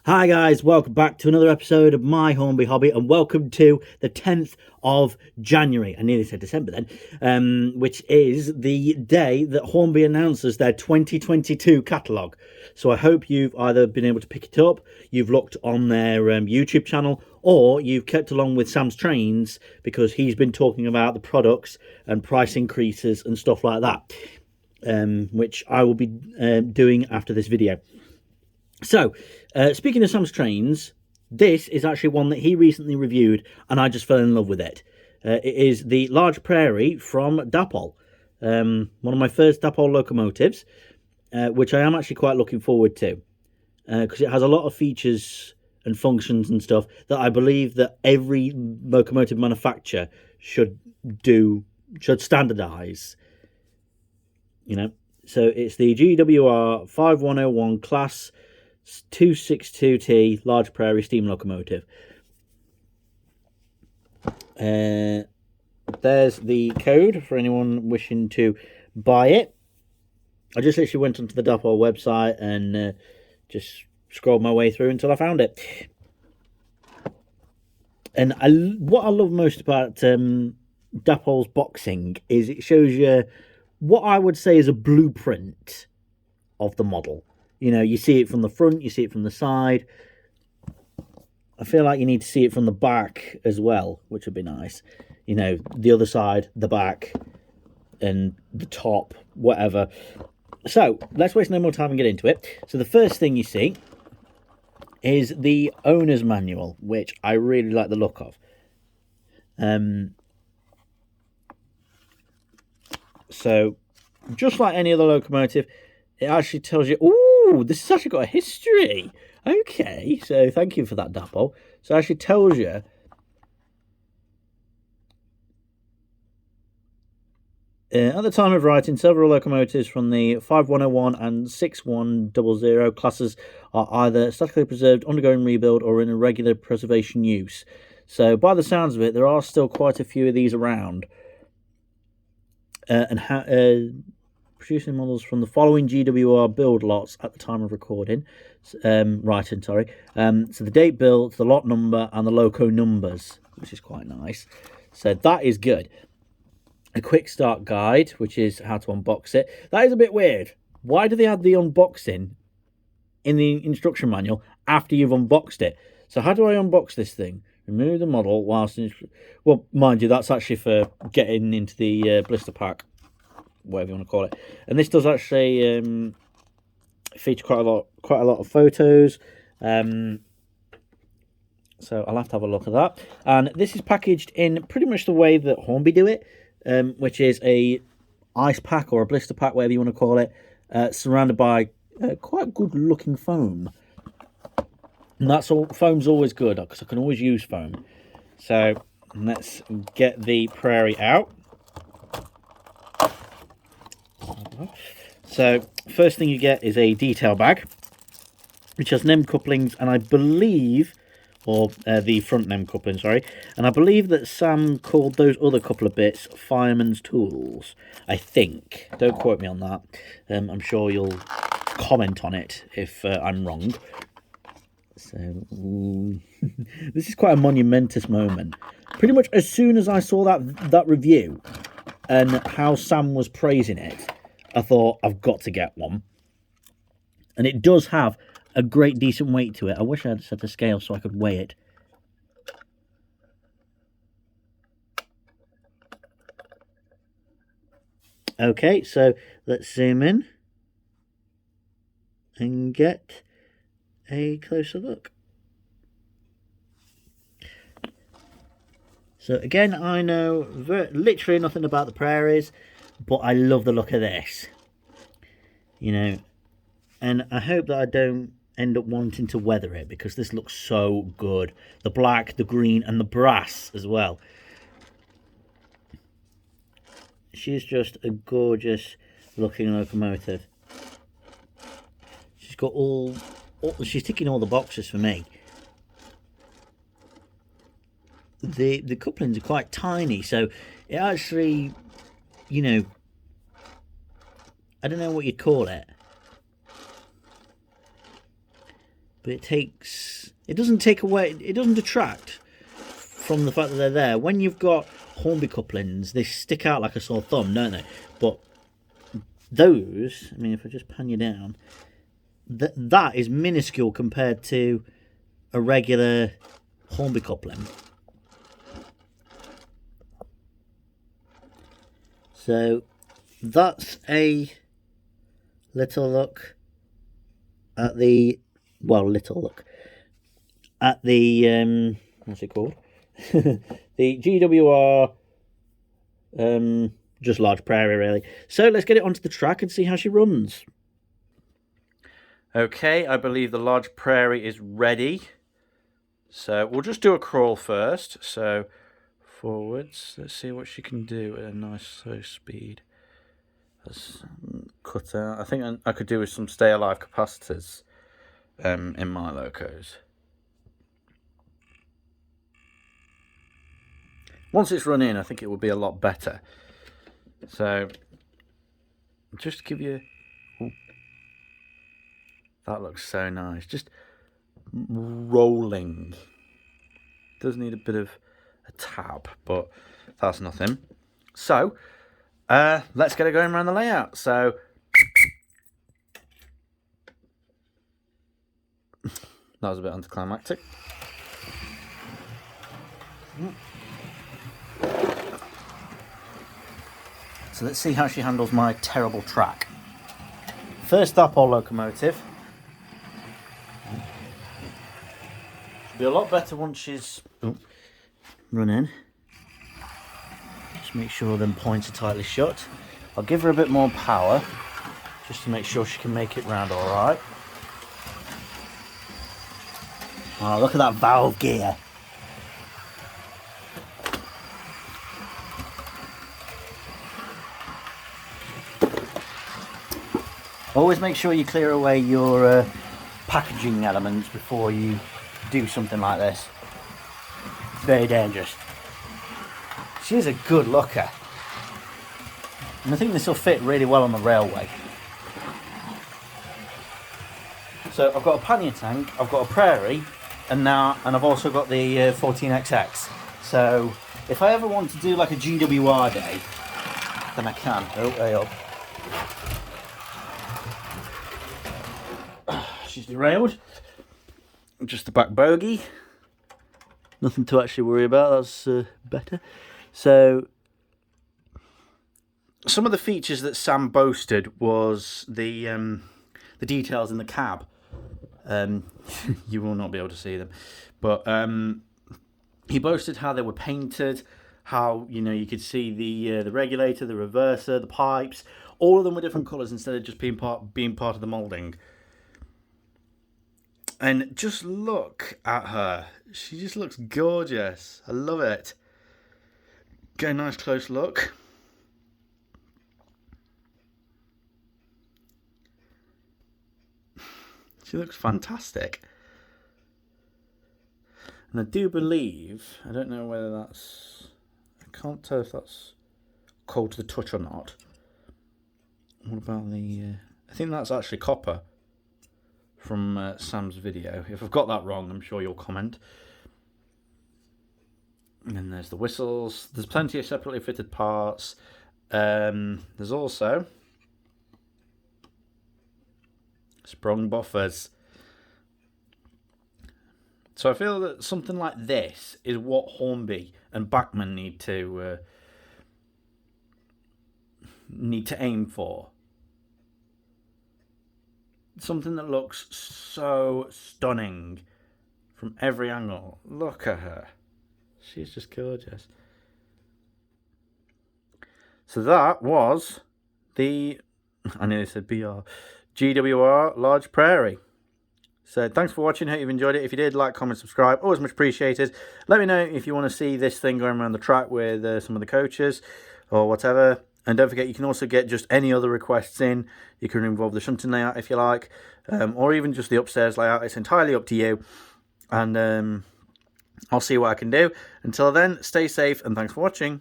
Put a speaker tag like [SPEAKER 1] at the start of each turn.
[SPEAKER 1] Hi guys, welcome back to another episode of my Hornby Hobby, and welcome to the 10th of January. I nearly said December then, which is the day that Hornby announces their 2022 catalogue. So I hope you've either been able to pick it up, you've looked on their YouTube channel, or you've kept along with Sam's Trains because he's been talking about the products and price increases and stuff like that, which I will be doing after this video. So, speaking of Sam's Trains, this is actually one that he recently reviewed, and I just fell in love with it. It is the large Prairie from Dapol, one of my first Dapol locomotives, which I am actually quite looking forward to, because it has a lot of features and functions and stuff that I believe that every locomotive manufacturer should standardize. So it's the GWR 5101 class 262T large Prairie steam locomotive. There's the code for anyone wishing to buy it. I just literally went onto the Dapol website and just scrolled my way through until I found it. And what I love most about Dapol's boxing is it shows you what I would say is a blueprint of the model. You see it from the front, you see it from the side. I feel like you need to see it from the back as well, which would be nice. The other side, the back, and the top, whatever. So, let's waste no more time and get into it. So, the first thing you see is the owner's manual, which I really like the look of. So, just like any other locomotive, it actually tells you, ooh, this has actually got a history. Okay, so thank you for that, Dapol. So it actually tells you at the time of writing, several locomotives from the 5101 and 6100 classes are either statically preserved, undergoing rebuild, or in a regular preservation use. So by the sounds of it, there are still quite a few of these around. Producing models from the following GWR build lots at the time of recording, writing. So the date built, the lot number, and the loco numbers, which is quite nice. So that is good. A quick start guide, which is how to unbox it. That is a bit weird. Why do they add the unboxing in the instruction manual after you've unboxed it? So how do I unbox this thing? Remove the model whilst well, mind you, that's actually for getting into the blister pack, whatever you want to call it. And this does actually feature quite a lot of photos. So I'll have to have a look at that. And this is packaged in pretty much the way that Hornby do it, which is a ice pack or a blister pack, whatever you want to call it, surrounded by quite good looking foam. And that's all. Foam's always good because I can always use foam. So let's get the Prairie out. So first thing you get is a detail bag, which has NEM couplings, and I believe, or the front NEM coupling, sorry, and I believe that Sam called those other couple of bits fireman's tools. I think. Don't quote me on that. I'm sure you'll comment on it if I'm wrong. So this is quite a monumentous moment. Pretty much as soon as I saw that review and how Sam was praising it, I thought, I've got to get one. And it does have a great decent weight to it. I wish I had set a scale so I could weigh it. Okay, so let's zoom in and get a closer look. So again, I know literally nothing about the Prairies, but I love the look of this. And I hope that I don't end up wanting to weather it because this looks so good. The black, the green, and the brass as well. She's just a gorgeous looking locomotive. She's got she's ticking all the boxes for me. The couplings are quite tiny, so it actually, I don't know what you'd call it. but it doesn't take away, it doesn't detract from the fact that they're there. When you've got Hornby couplings, they stick out like a sore thumb, don't they? But those, I mean, if I just pan you down, that is minuscule compared to a regular Hornby coupling. So that's a little look at the, well, little look at the what's it called? The GWR just large Prairie, really. So let's get it onto the track and see how she runs. Okay, I believe the large Prairie is ready. So we'll just do a crawl first. So forwards. Let's see what she can do at a nice slow speed. Let's cut out. I think I could do with some stay alive capacitors in my locos. Once it's run in, I think it will be a lot better. So just to give you, ooh, that looks so nice. Just rolling. Does need a bit of a tab, but that's nothing. So let's get it going around the layout. So that was a bit anticlimactic. So let's see how she handles my terrible track. First up, our locomotive. She'll be a lot better once she's run in. Just make sure them points are tightly shut. I'll give her a bit more power, just to make sure she can make it round all right. Oh, look at that valve gear. Always make sure you clear away your packaging elements before you do something like this. It's very dangerous. She is a good looker. And I think this will fit really well on the railway. So I've got a pannier tank, I've got a Prairie, and I've also got the 14XX. So if I ever want to do like a GWR day, then I can. Oh, hey up. She's derailed. Just the back bogie. Nothing to actually worry about. That's better. So some of the features that Sam boasted was the details in the cab. You will not be able to see them, but he boasted how they were painted. How you could see the regulator, the reverser, the pipes. All of them were different colours instead of just being part of the moulding. And just look at her. She just looks gorgeous. I love it. Get a nice close look. She looks fantastic. And I do believe, I don't know whether that's, I can't tell if that's cold to the touch or not. What about the, I think that's actually copper. From Sam's video. If I've got that wrong, I'm sure you'll comment. And then there's the whistles. There's plenty of separately fitted parts. There's also sprung buffers. So I feel that something like this is what Hornby and Bachmann need to aim for. Something that looks so stunning from every angle. Look at her. She's just gorgeous. So that was the, I nearly said BR, GWR Large Prairie. So thanks for watching. Hope you've enjoyed it. If you did, like, comment, subscribe. Always much appreciated. Let me know if you want to see this thing going around the track with some of the coaches or whatever. And don't forget, you can also get just any other requests in. You can involve the shunting layout if you like, or even just the upstairs layout. It's entirely up to you. And I'll see what I can do. Until then, stay safe and thanks for watching.